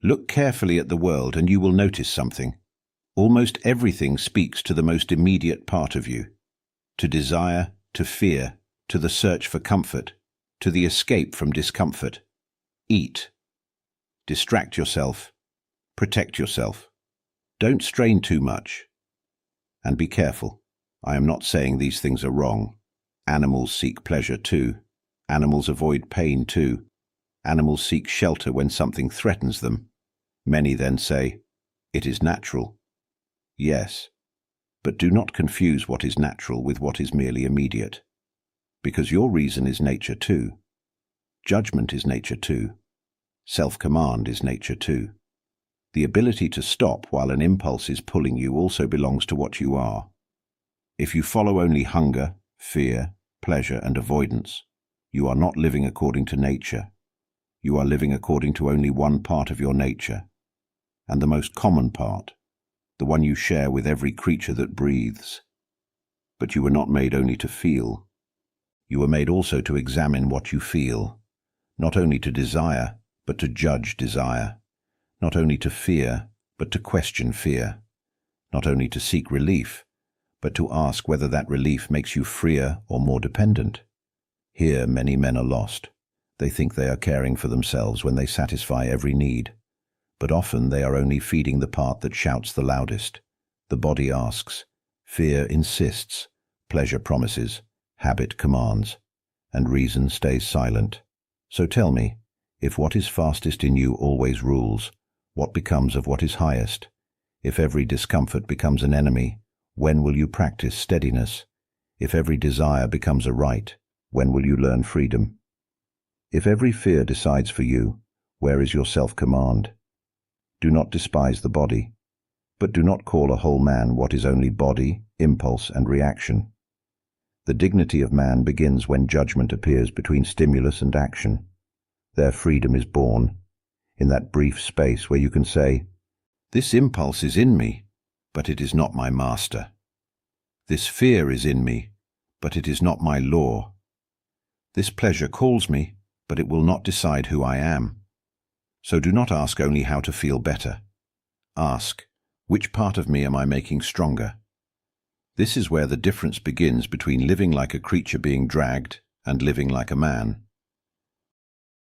Look carefully at the world and you will notice something. Almost everything speaks to the most immediate part of you. To desire, to fear, to the search for comfort, to the escape from discomfort. Eat. Distract yourself. Protect yourself. Don't strain too much. And be careful. I am not saying these things are wrong. Animals seek pleasure too. Animals avoid pain too. Animals seek shelter when something threatens them. Many then say, "It is natural." Yes, but do not confuse what is natural with what is merely immediate. Because your reason is nature too. Judgment is nature too. Self-command is nature too. The ability to stop while an impulse is pulling you also belongs to what you are. If you follow only hunger, fear, pleasure, and avoidance, you are not living according to nature. You are living according to only one part of your nature, and the most common part, the one you share with every creature that breathes. But you were not made only to feel. You were made also to examine what you feel, not only to desire, but to judge desire, not only to fear, but to question fear, not only to seek relief, but to ask whether that relief makes you freer or more dependent. Here many men are lost. They think they are caring for themselves when they satisfy every need, but often they are only feeding the part that shouts the loudest. The body asks, fear insists, pleasure promises, habit commands, and reason stays silent. So tell me, if what is fastest in you always rules, what becomes of what is highest? If every discomfort becomes an enemy, when will you practice steadiness? If every desire becomes a right, when will you learn freedom? If every fear decides for you, where is your self-command? Do not despise the body, but do not call a whole man what is only body, impulse, and reaction. The dignity of man begins when judgment appears between stimulus and action. There freedom is born, in that brief space where you can say, "This impulse is in me, but it is not my master. This fear is in me, but it is not my law. This pleasure calls me, but it will not decide who I am." So do not ask only how to feel better. Ask, which part of me am I making stronger? This is where the difference begins between living like a creature being dragged and living like a man.